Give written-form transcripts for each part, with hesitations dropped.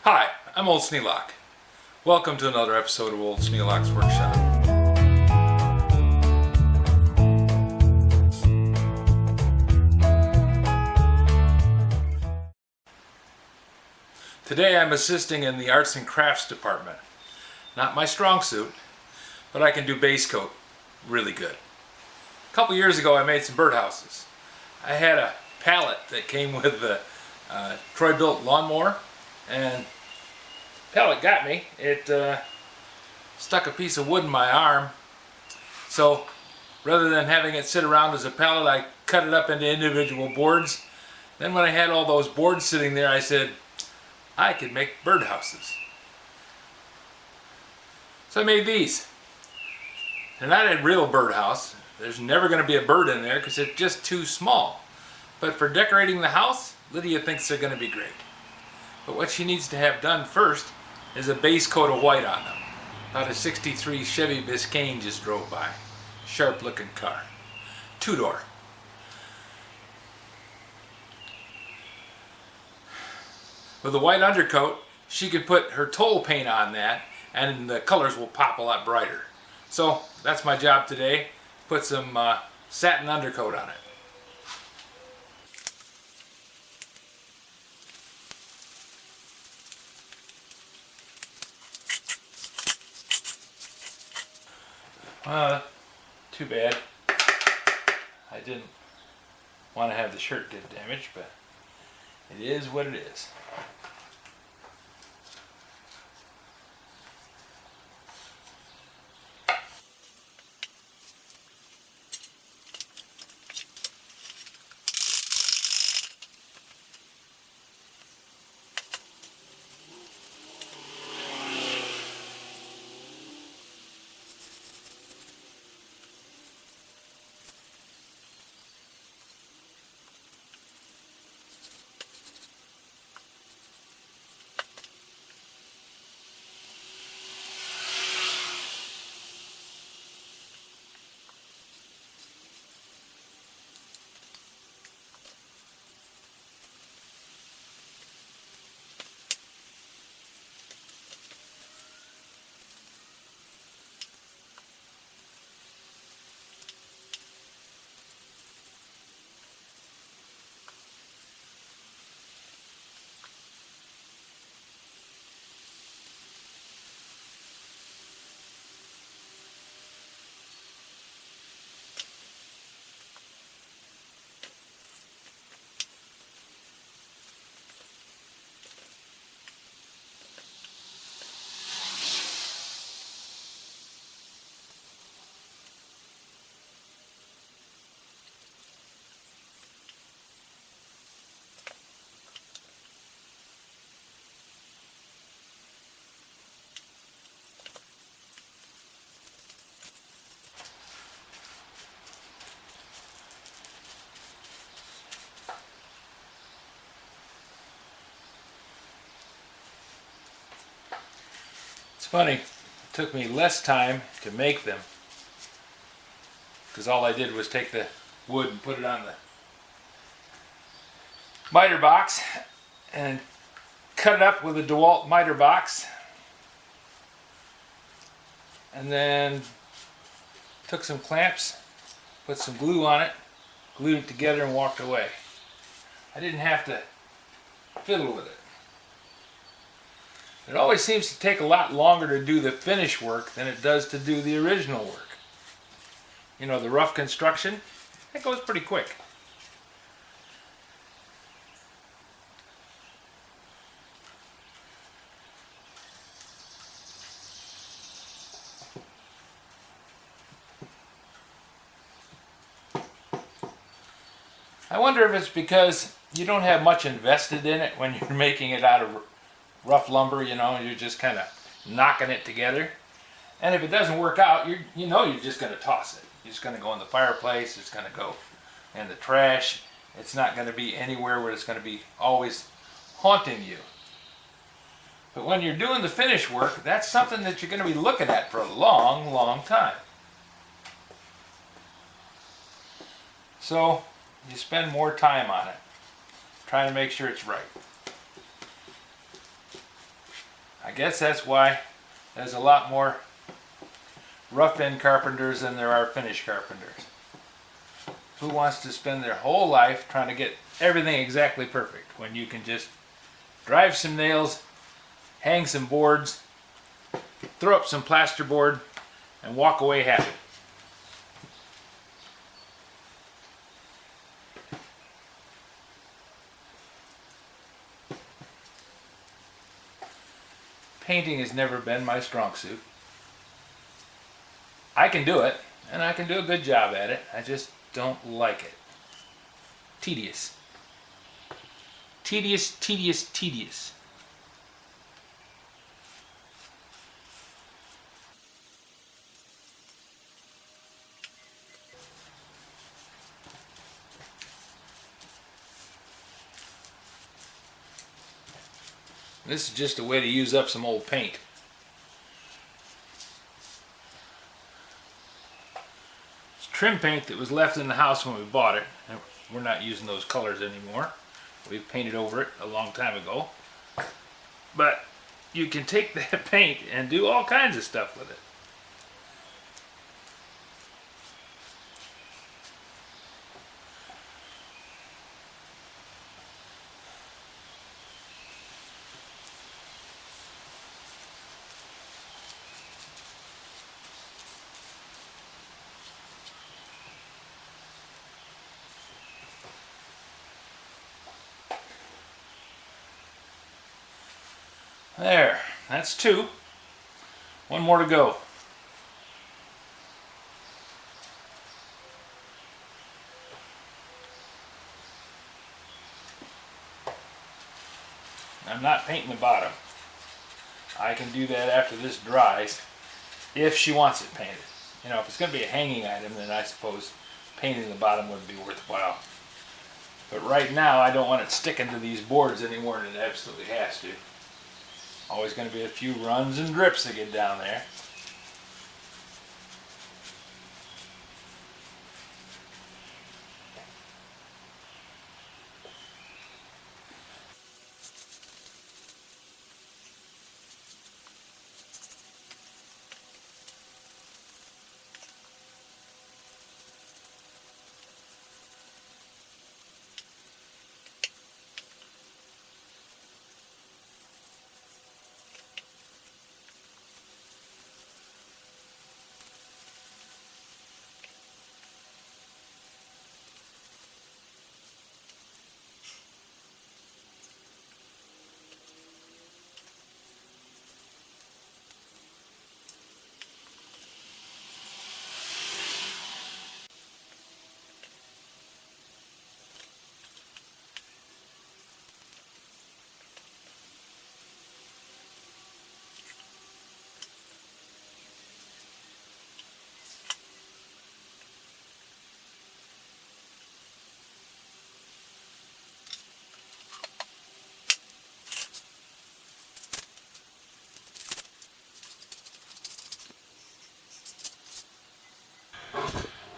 Hi, I'm Old Sneelock. Welcome to another episode of Old Sneelock's Workshop. Today I'm assisting in the Arts and Crafts department. Not my strong suit, but I can do base coat really good. A couple years ago I made some birdhouses. I had a pallet that came with the TroyBilt lawnmower, and pallet got me. It stuck a piece of wood in my arm, so rather than having it sit around as a pallet, I cut it up into individual boards. Then when I had all those boards sitting there, I said I could make birdhouses. So I made these. They're not a real birdhouse. There's never going to be a bird in there because it's just too small. But for decorating the house, Lydia thinks they're going to be great. But what she needs to have done first is a base coat of white on them. About a '63 Chevy Biscayne just drove by. Sharp looking car. Two-door. With a white undercoat, she could put her Tole paint on that and the colors will pop a lot brighter. So that's my job today. Put some satin undercoat on it. Too bad. I didn't want to have the shirt get damaged, but it is what it is. It's funny, it took me less time to make them because all I did was take the wood and put it on the miter box and cut it up with a DeWalt miter box, and then took some clamps, put some glue on it, glued it together and walked away. I didn't have to fiddle with it. It always seems to take a lot longer to do the finish work than it does to do the original work. You know, the rough construction, it goes pretty quick. I wonder if it's because you don't have much invested in it when you're making it out of rough lumber, you know, you're just kind of knocking it together. And if it doesn't work out, you're just going to toss it. You're just going to go in the fireplace, it's going to go in the trash. It's not going to be anywhere where it's going to be always haunting you. But when you're doing the finish work, that's something that you're going to be looking at for a long, long time. So you spend more time on it, trying to make sure it's right. I guess that's why there's a lot more rough end carpenters than there are finish carpenters. Who wants to spend their whole life trying to get everything exactly perfect when you can just drive some nails, hang some boards, throw up some plasterboard, and walk away happy? Painting has never been my strong suit. I can do it, and I can do a good job at it. I just don't like it. Tedious. Tedious, tedious, tedious. This is just a way to use up some old paint. It's trim paint that was left in the house when we bought it. We're not using those colors anymore. We've painted over it a long time ago. But you can take that paint and do all kinds of stuff with it. There, that's 2. 1 more to go. I'm not painting the bottom. I can do that after this dries, if she wants it painted. You know, if it's going to be a hanging item, then I suppose painting the bottom would be worthwhile. But right now, I don't want it sticking to these boards any more than it absolutely has to. Always going to be a few runs and drips that get down there.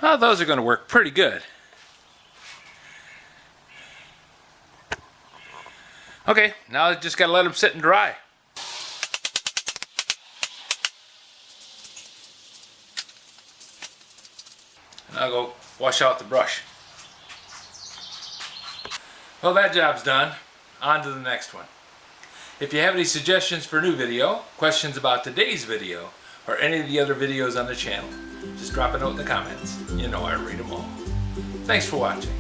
Well, those are going to work pretty good. Okay, now I just got to let them sit and dry. And I'll go wash out the brush. Well, that job's done. On to the next one. If you have any suggestions for a new video, questions about today's video, or any of the other videos on the channel, just drop a note in the comments. You know I read them all. Thanks for watching.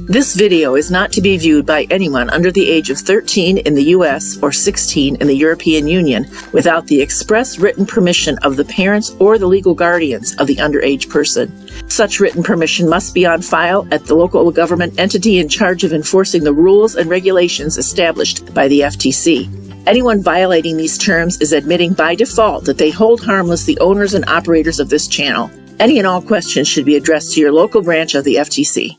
This video is not to be viewed by anyone under the age of 13 in the U.S. or 16 in the European Union without the express written permission of the parents or the legal guardians of the underage person. Such written permission must be on file at the local government entity in charge of enforcing the rules and regulations established by the FTC. Anyone violating these terms is admitting by default that they hold harmless the owners and operators of this channel. Any and all questions should be addressed to your local branch of the FTC.